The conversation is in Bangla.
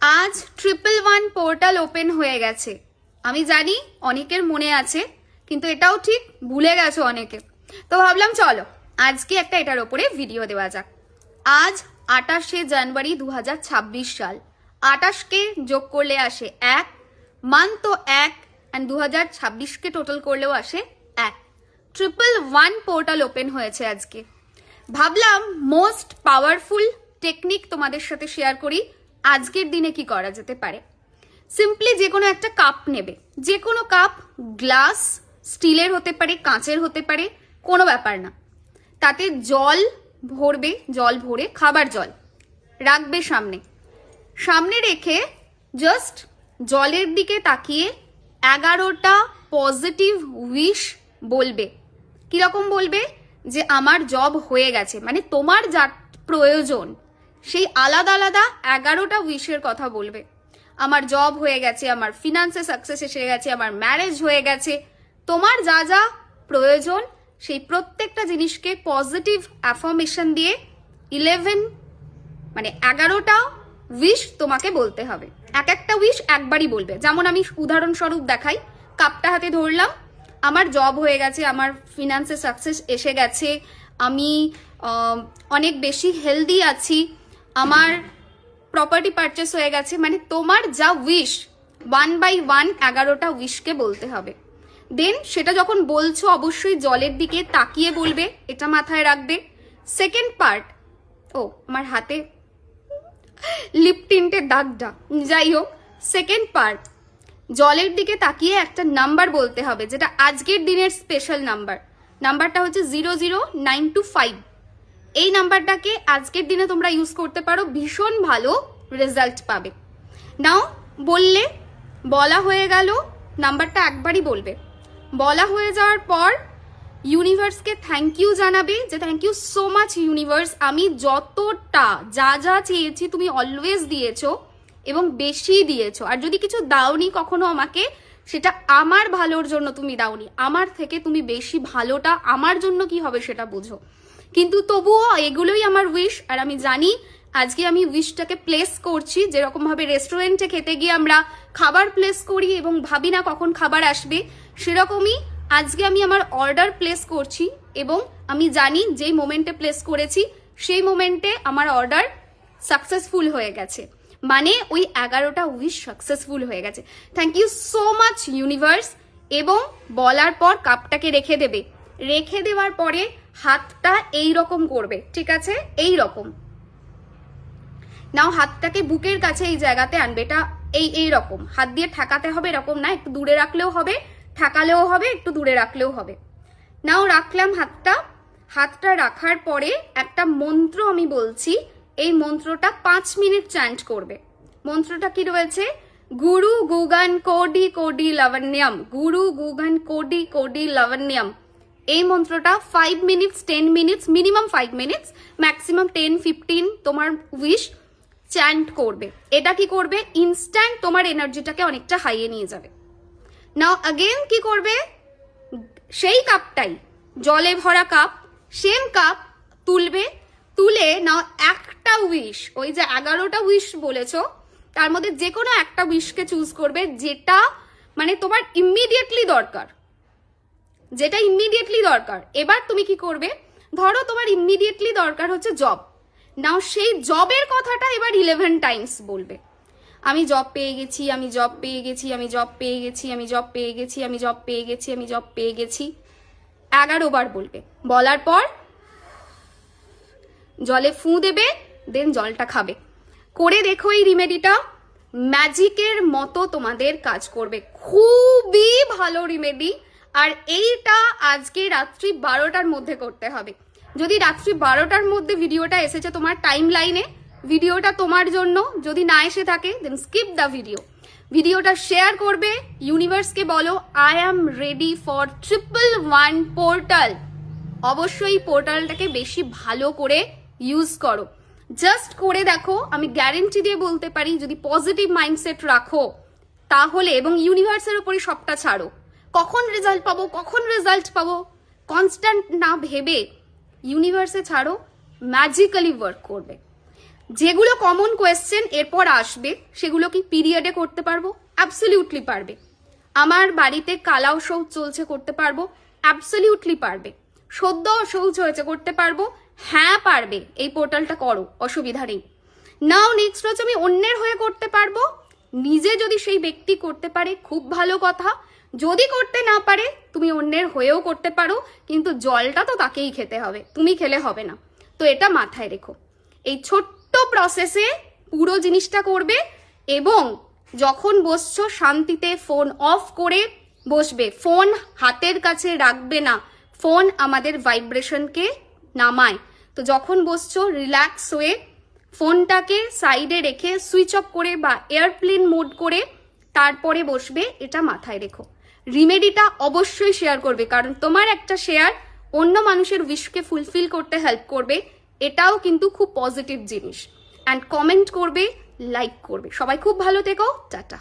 আজ 111 পোর্টাল ওপেন হয়ে গেছে। আমি জানি অনেকের মনে আছে, কিন্তু এটাও ঠিক ভুলে গেছো অনেকে। তো ভাবলাম চলো আজকে একটা এটার ওপরে ভিডিও দেওয়া যাক। আজ 28শে জানুয়ারি 2026 সাল। 28কে যোগ করলে আসে 1, মান্থ তো 1, অ্যান্ড 2026কে টোটাল করলেও আসে 1। 111 পোর্টাল ওপেন হয়েছে আজকে। ভাবলাম মোস্ট পাওয়ারফুল টেকনিক তোমাদের সাথে শেয়ার করি। আজকের দিনে কি করা যেতে পারে। সিম্পলি যে কোনো একটা কাপ নেবে, যে কোনো কাপ, গ্লাস, স্টিলের হতে পারে, কাঁচের হতে পারে, কোনো ব্যাপার না। তাতে জল ভরবে, জল ভরে খাবার জল রাখবে সামনে রেখে জাস্ট জলের দিকে তাকিয়ে 11টা পজিটিভ উইশ বলবে। কিরকম বলবে? যে আমার জব হয়ে গেছে, মানে তোমার যা প্রয়োজন সেই আলাদা আলাদা 11টা উইশের কথা বলবে। আমার জব হয়ে গেছে, আমার ফিনান্সে সাকসেস এসে গেছে, আমার ম্যারেজ হয়ে গেছে, তোমার যা যা প্রয়োজন সেই প্রত্যেকটা জিনিসকে পজিটিভ অ্যাফার্মেশন দিয়ে 11টা উইশ তোমাকে বলতে হবে। এক একটা উইশ একবারই বলবে। যেমন আমি উদাহরণস্বরূপ দেখাই, কাপটা হাতে ধরলাম, আমার জব হয়ে গেছে, আমার ফিনান্সে সাকসেস এসে গেছে, আমি অনেক বেশি হেলদি আছি, আমার প্রপার্টি পারচেস হয়ে গেছে, মানে তোমার যা উইশ 1 by 1 11টা উইশকে বলতে হবে। দেন সেটা যখন বলছো অবশ্যই জলের দিকে তাকিয়ে বলবে, এটা মাথায় রাখবে। সেকেন্ড পার্ট, আমার হাতে লিপ টিন্টের দাগটা, যাই হোক, সেকেন্ড পার্ট, জলের দিকে তাকিয়ে একটা নাম্বার বলতে হবে, যেটা আজকের দিনের স্পেশাল নাম্বারটা হচ্ছে 00925। এই নাম্বারটাকে আজকের দিনে তোমরা ইউজ করতে পারো, ভীষণ ভালো রেজাল্ট পাবে। নাও বলা হয়ে গেল, নাম্বারটা একবারই বলবে। বলা হয়ে যাওয়ার পর ইউনিভার্সকে থ্যাংক ইউ জানাবে, যে thank you so much universe, আমি যতটা যা যা চেয়েছি তুমি অলওয়েজ দিয়েছো এবং বেশি দিয়েছো। আর যদি কিছু দাওনি কখনো আমাকে, সেটা আমার ভালোর জন্য তুমি দাওনি, আমার থেকে তুমি বেশি ভালোটা আমার জন্য কি হবে সেটা বুঝো। কিন্তু তবুও এগুলোই আমার উইশ। আর আমি জানি আজকে আমি উইশটাকে প্লেস করছি, যেরকম ভাবে রেস্টুরেন্টে খেতে গিয়ে আমরা খাবার প্লেস করি এবং ভাবি না কখন খাবার আসবে, সেরকমই আজকে আমি আমার অর্ডার প্লেস করছি এবং আমি জানি যেই মোমেন্টে প্লেস করেছি সেই মোমেন্টে আমার অর্ডার সাকসেসফুল হয়ে গেছে, মানে ওই 11টা উইশ সাকসেসফুল হয়ে গেছে। Thank you so much universe. এবং বলার পর কাপটাকে রেখে দেবে। রেখে দেওয়ার পরে হাতটা এই রকম করবে, ঠিক আছে? এই রকম নাও, হাতটাকে বুকের কাছে এই জায়গাতে আনবে। এটা এই রকম হাত দিয়ে ঠেকাতে হবে, এরকম না, একটু দূরে রাখলেও হবে, ঠেকালেও হবে, একটু দূরে রাখলেও হবে। নাও রাখলাম হাতটা রাখার পরে একটা মন্ত্র আমি বলছি, এই মন্ত্রটা 5 মিনিট চ্যান্ট করবে। মন্ত্রটা কি রয়েছে? গুরু গুগন কোডি কোডি লাবণ্যম, গুরু গুগন কোডি কোডি লাবণ্যম। এই মন্ত্রটা 5 minutes, 10 minutes, minimum 5 minutes, maximum 10-15 তোমার উইশ চ্যান্ট করবে। এটা কি করবে? ইনস্ট্যান্ট তোমার এনার্জিটাকে অনেকটা হাইয়ে নিয়ে যাবে। নাও अगेन কি করবে? সেই কাপটাই, জলে ভরা কাপ, সেম কাপ তুলবে। তুলে নাও একটা উইশ, ওই যে 11টা উইশ বলেছো তার মধ্যে যে কোনো একটা উইশকে চুজ করবে, যেটা মানে তোমার ইমিডিয়েটলি দরকার, যেটা ইমিডিয়েটলি দরকার। এবার তুমি কি করবে? ধরো তোমার ইমিডিয়েটলি দরকার হচ্ছে জব, নাও সেই জবের কথাটা এবার 11 টাইমস বলবে। আমি জব পেয়ে গেছি, আমি জব পেয়ে গেছি, আমি জব পেয়ে গেছি, আমি জব পেয়ে গেছি, আমি জব পেয়ে গেছি, আমি জব পেয়ে গেছি, 11 বার বলবে। বলার পর জলে ফুঁ দেবে, দেন জলটা খাবে। করে দেখো এই রিমেডিটা, ম্যাজিকের মতো তোমাদের কাজ করবে। খুবই ভালো রিমেডি। আর এইটা আজকে রাত্রি 12টার মধ্যে করতে হবে। যদি রাত্রি 12টার মধ্যে ভিডিওটা এসেছে তোমার টাইম লাইনে, ভিডিওটা তোমার জন্য। যদি না এসে থাকে দেন স্কিপ দ্য ভিডিওটা শেয়ার করবে, ইউনিভার্সকে বলো I am ready for 111 portal. অবশ্যই পোর্টালটাকে বেশি ভালো করে ইউজ করো, জাস্ট করে দেখো। আমি গ্যারেন্টি দিয়ে বলতে পারি, যদি পজিটিভ মাইন্ডসেট রাখো তাহলে, এবং ইউনিভার্সের উপরই সবটা ছাড়ো, কখন রেজাল্ট পাবো কনস্ট্যান্ট না ভেবে ইউনিভার্সে ছাড়ো, ম্যাজিক্যালি ওয়ার্ক করবে। যেগুলো কমন কোয়েশ্চেন এরপর আসবে সেগুলো কি পিরিয়ডে করতে পারবো? অ্যাবসলিউটলি পারবে। আমার বাড়িতে কালাও শৌচ চলছে, করতে পারবো? অ্যাবসলিউটলি পারবে। সদ্য শৌচ হয়েছে, করতে পারবো? হ্যাঁ পারবে। এই পোর্টালটা করো, অসুবিধা নেই। নাও নেক্সট হচ্ছে আমি অন্যের হয়ে করতে পারবো। নিজে যদি সেই ব্যক্তি করতে পারে খুব ভালো কথা, যদি করতে না পারে তুমি অন্যের হয়েও করতে পারো, কিন্তু জলটা তো তাকেই খেতে হবে, তুমি খেলে হবে না। তো এটা মাথায় রেখো। এই ছোট্ট প্রসেসে পুরো জিনিসটা করবে এবং যখন বসছো শান্তিতে ফোন অফ করে বসবে, ফোন হাতের কাছে রাখবে না। ফোন আমাদের ভাইব্রেশনকে নামায়। তো যখন বসছো রিল্যাক্স হয়ে ফোনটাকে সাইডে রেখে সুইচ অফ করে বা এয়ারপ্লেন মোড করে তারপরে বসবে, এটা মাথায় রেখো। রিমেডিটা অবশ্যই শেয়ার করবে, কারণ তোমার একটা শেয়ার অন্য মানুষের উইশকে ফুলফিল করতে হেল্প করবে। এটাও কিন্তু খুব পজিটিভ জিনিস। অ্যান্ড কমেন্ট করবে, লাইক করবে। সবাই খুব ভালো থেকো, টাটা।